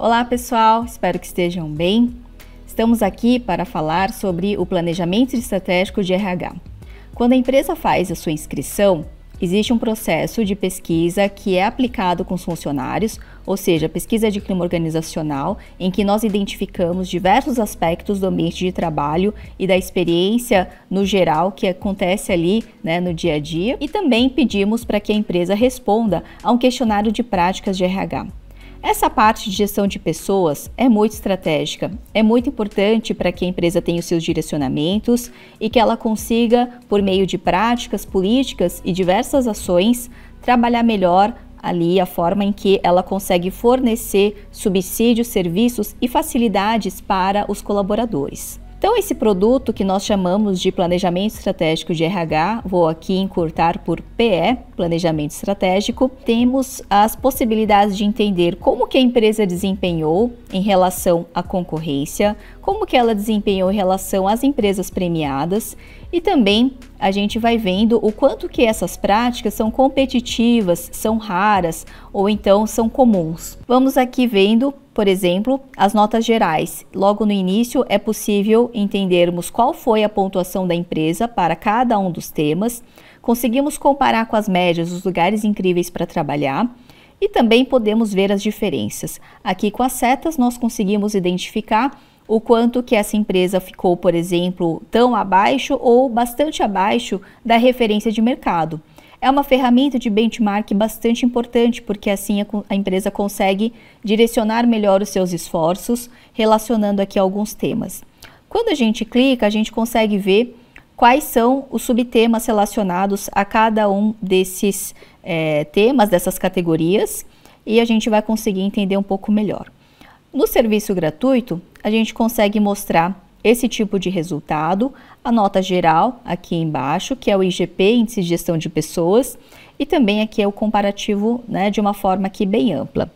Olá pessoal, espero que estejam bem. Estamos aqui para falar sobre o planejamento estratégico de RH. Quando a empresa faz a sua inscrição, existe um processo de pesquisa que é aplicado com os funcionários, ou seja, pesquisa de clima organizacional, em que nós identificamos diversos aspectos do ambiente de trabalho e da experiência no geral que acontece ali, no dia a dia, e também pedimos para que a empresa responda a um questionário de práticas de RH. Essa parte de gestão de pessoas é muito estratégica, é muito importante para que a empresa tenha os seus direcionamentos e que ela consiga, por meio de práticas, políticas e diversas ações, trabalhar melhor ali a forma em que ela consegue fornecer subsídios, serviços e facilidades para os colaboradores. Então, esse produto que nós chamamos de Planejamento Estratégico de RH, vou aqui encurtar por PE, Planejamento Estratégico, temos as possibilidades de entender como que a empresa desempenhou em relação à concorrência, como que ela desempenhou em relação às empresas premiadas e também a gente vai vendo o quanto que essas práticas são competitivas, são raras ou então são comuns. Vamos aqui vendo, por exemplo, as notas gerais. Logo no início é possível entendermos qual foi a pontuação da empresa para cada um dos temas, conseguimos comparar com as médias os lugares incríveis para trabalhar e também podemos ver as diferenças. Aqui com as setas nós conseguimos identificar o quanto que essa empresa ficou, por exemplo, tão abaixo ou bastante abaixo da referência de mercado. É uma ferramenta de benchmark bastante importante, porque assim a empresa consegue direcionar melhor os seus esforços, relacionando aqui alguns temas. Quando a gente clica, a gente consegue ver quais são os subtemas relacionados a cada um desses temas, dessas categorias, e a gente vai conseguir entender um pouco melhor. No serviço gratuito, a gente consegue mostrar esse tipo de resultado, a nota geral aqui embaixo, que é o IGP, Índice de Gestão de Pessoas, e também aqui é o comparativo, de uma forma aqui bem ampla.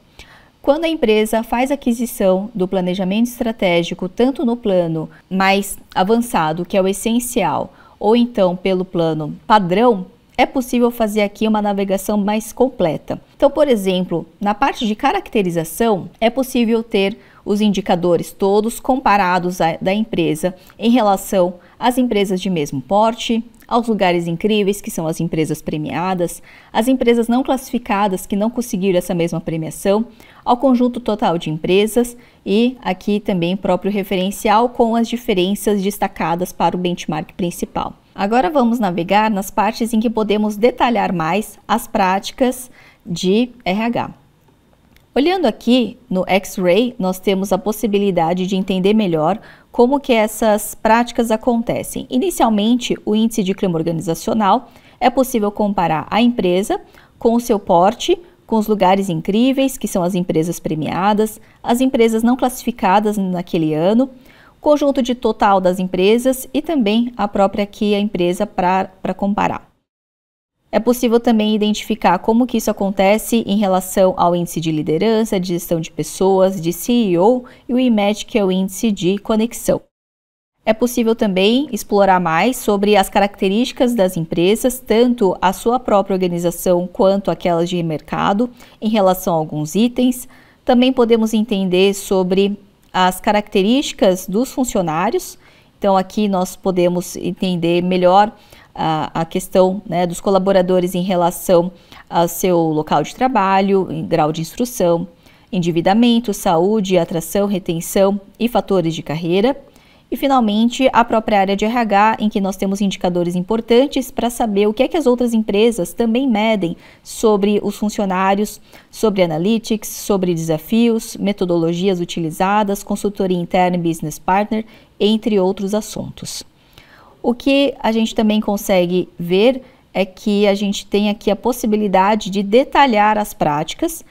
Quando a empresa faz aquisição do planejamento estratégico, tanto no plano mais avançado, que é o essencial, ou então pelo plano padrão, é possível fazer aqui uma navegação mais completa. Então, por exemplo, na parte de caracterização, é possível ter os indicadores todos comparados da empresa em relação às empresas de mesmo porte, aos lugares incríveis, que são as empresas premiadas, as empresas não classificadas que não conseguiram essa mesma premiação, ao conjunto total de empresas e aqui também o próprio referencial com as diferenças destacadas para o benchmark principal. Agora vamos navegar nas partes em que podemos detalhar mais as práticas de RH. Olhando aqui no X-Ray, nós temos a possibilidade de entender melhor como que essas práticas acontecem. Inicialmente, o índice de clima organizacional é possível comparar a empresa com o seu porte, com os lugares incríveis, que são as empresas premiadas, as empresas não classificadas naquele ano, conjunto de total das empresas e também a própria aqui a empresa para comparar. É possível também identificar como que isso acontece em relação ao índice de liderança, de gestão de pessoas, de CEO e o IMAG, que é o índice de conexão. É possível também explorar mais sobre as características das empresas, tanto a sua própria organização quanto aquelas de mercado, em relação a alguns itens. Também podemos entender sobre as características dos funcionários. Então, aqui nós podemos entender melhor a questão dos colaboradores em relação ao seu local de trabalho, em grau de instrução, endividamento, saúde, atração, retenção e fatores de carreira. E, finalmente, a própria área de RH, em que nós temos indicadores importantes para saber o que é que as outras empresas também medem sobre os funcionários, sobre analytics, sobre desafios, metodologias utilizadas, consultoria interna e business partner, entre outros assuntos. O que a gente também consegue ver é que a gente tem aqui a possibilidade de detalhar as práticas,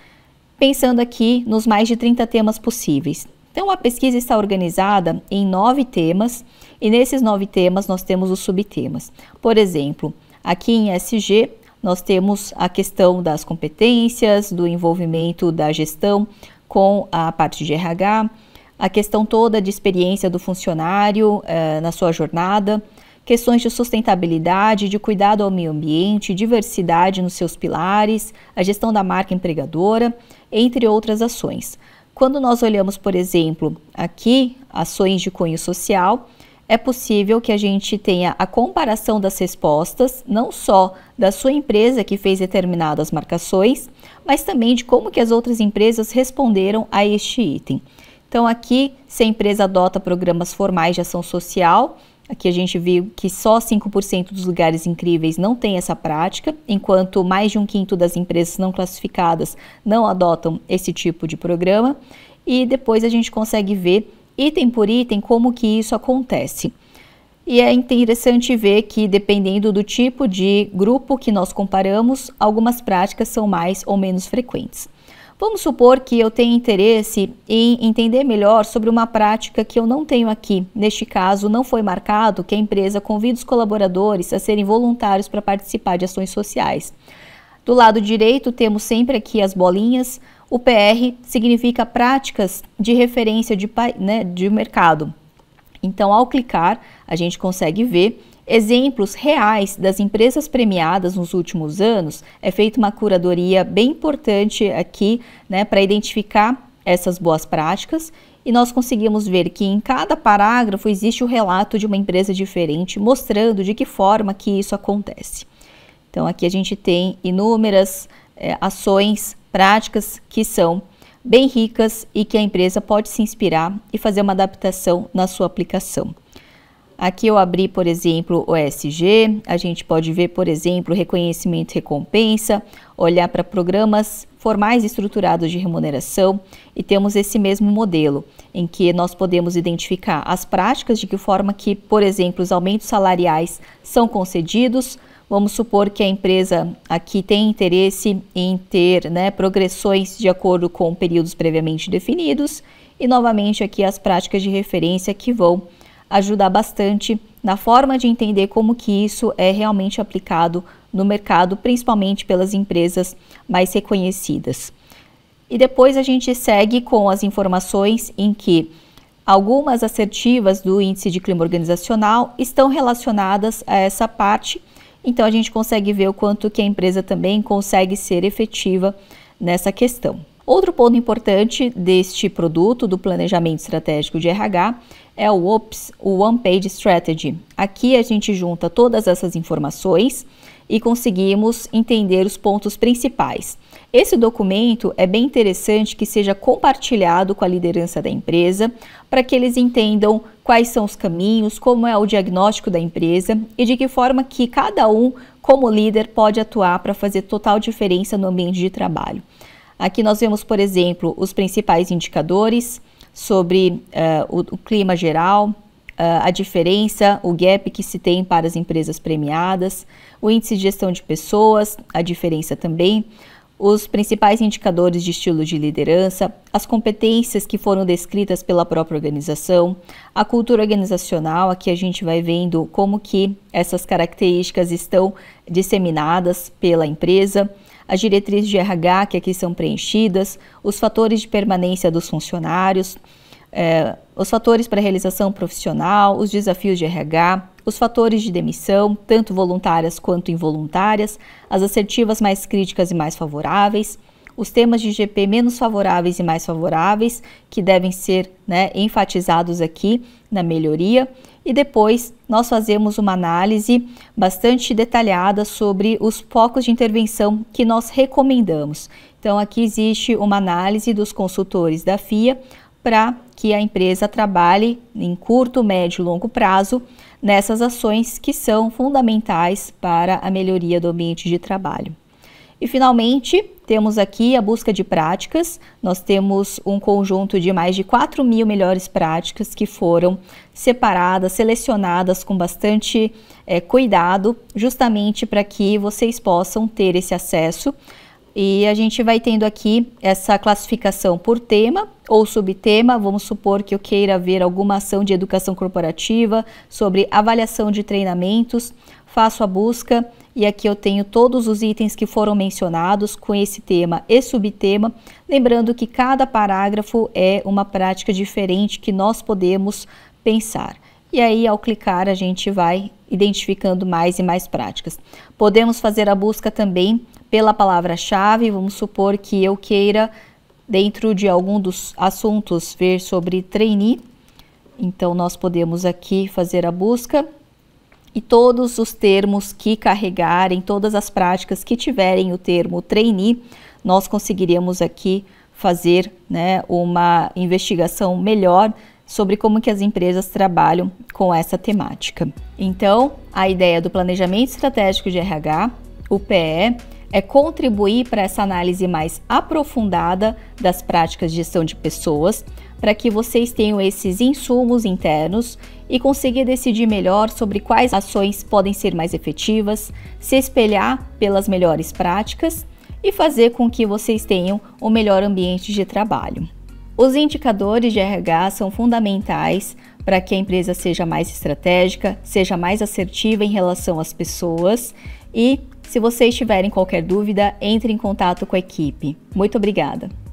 pensando aqui nos mais de 30 temas possíveis. Então, a pesquisa está organizada em 9 temas e nesses 9 temas nós temos os subtemas. Por exemplo, aqui em SG nós temos a questão das competências, do envolvimento da gestão com a parte de RH, a questão toda de experiência do funcionário na sua jornada, questões de sustentabilidade, de cuidado ao meio ambiente, diversidade nos seus pilares, a gestão da marca empregadora, entre outras ações. Quando nós olhamos, por exemplo, aqui, ações de cunho social, é possível que a gente tenha a comparação das respostas, não só da sua empresa que fez determinadas marcações, mas também de como que as outras empresas responderam a este item. Então aqui, se a empresa adota programas formais de ação social, aqui a gente viu que só 5% dos lugares incríveis não tem essa prática, enquanto mais de 1/5 das empresas não classificadas não adotam esse tipo de programa. E depois a gente consegue ver item por item como que isso acontece. E é interessante ver que, dependendo do tipo de grupo que nós comparamos, algumas práticas são mais ou menos frequentes. Vamos supor que eu tenha interesse em entender melhor sobre uma prática que eu não tenho aqui. Neste caso, não foi marcado que a empresa convida os colaboradores a serem voluntários para participar de ações sociais. Do lado direito, temos sempre aqui as bolinhas. O PR significa práticas de referência de mercado. Então, ao clicar, a gente consegue ver exemplos reais das empresas premiadas nos últimos anos. É feita uma curadoria bem importante aqui, para identificar essas boas práticas. E nós conseguimos ver que em cada parágrafo existe o relato de uma empresa diferente, mostrando de que forma que isso acontece. Então, aqui a gente tem inúmeras ações, práticas que são bem ricas e que a empresa pode se inspirar e fazer uma adaptação na sua aplicação. Aqui eu abri, por exemplo, o ESG, a gente pode ver, por exemplo, reconhecimento e recompensa, olhar para programas formais e estruturados de remuneração e temos esse mesmo modelo, em que nós podemos identificar as práticas de que forma que, por exemplo, os aumentos salariais são concedidos. Vamos supor que a empresa aqui tem interesse em ter progressões de acordo com períodos previamente definidos e, novamente, aqui as práticas de referência que vão ajudar bastante na forma de entender como que isso é realmente aplicado no mercado, principalmente pelas empresas mais reconhecidas. E depois a gente segue com as informações em que algumas assertivas do índice de clima organizacional estão relacionadas a essa parte. Então, a gente consegue ver o quanto que a empresa também consegue ser efetiva nessa questão. Outro ponto importante deste produto, do planejamento estratégico de RH, é o OPS, o One Page Strategy. Aqui a gente junta todas essas informações e conseguimos entender os pontos principais. Esse documento é bem interessante que seja compartilhado com a liderança da empresa, para que eles entendam quais são os caminhos, como é o diagnóstico da empresa e de que forma que cada um, como líder, pode atuar para fazer total diferença no ambiente de trabalho. Aqui nós vemos, por exemplo, os principais indicadores sobre o clima geral, a diferença, o gap que se tem para as empresas premiadas, o índice de gestão de pessoas, a diferença também, os principais indicadores de estilo de liderança, as competências que foram descritas pela própria organização, a cultura organizacional, aqui a gente vai vendo como que essas características estão disseminadas pela empresa, as diretrizes de RH que aqui são preenchidas, os fatores de permanência dos funcionários, os fatores para realização profissional, os desafios de RH, os fatores de demissão, tanto voluntárias quanto involuntárias, as assertivas mais críticas e mais favoráveis, os temas de GP menos favoráveis e mais favoráveis, que devem ser enfatizados aqui na melhoria, e depois nós fazemos uma análise bastante detalhada sobre os focos de intervenção que nós recomendamos. Então, aqui existe uma análise dos consultores da FIA para que a empresa trabalhe em curto, médio e longo prazo nessas ações que são fundamentais para a melhoria do ambiente de trabalho. E, finalmente, temos aqui a busca de práticas. Nós temos um conjunto de mais de 4.000 melhores práticas que foram separadas, selecionadas com bastante cuidado, justamente para que vocês possam ter esse acesso. E a gente vai tendo aqui essa classificação por tema ou subtema. Vamos supor que eu queira ver alguma ação de educação corporativa sobre avaliação de treinamentos, faço a busca e aqui eu tenho todos os itens que foram mencionados com esse tema e subtema, lembrando que cada parágrafo é uma prática diferente que nós podemos pensar. E aí, ao clicar, a gente vai identificando mais e mais práticas. Podemos fazer a busca também pela palavra-chave. Vamos supor que eu queira dentro de algum dos assuntos, ver sobre trainee. Então, nós podemos aqui fazer a busca e todos os termos que carregarem, todas as práticas que tiverem o termo trainee, nós conseguiríamos aqui fazer, né, uma investigação melhor sobre como que as empresas trabalham com essa temática. Então, a ideia do Planejamento Estratégico de RH, o PE, é contribuir para essa análise mais aprofundada das práticas de gestão de pessoas, para que vocês tenham esses insumos internos e consigam decidir melhor sobre quais ações podem ser mais efetivas, se espelhar pelas melhores práticas e fazer com que vocês tenham o melhor ambiente de trabalho. Os indicadores de RH são fundamentais para que a empresa seja mais estratégica, seja mais assertiva em relação às pessoas e, se vocês tiverem qualquer dúvida, entre em contato com a equipe. Muito obrigada!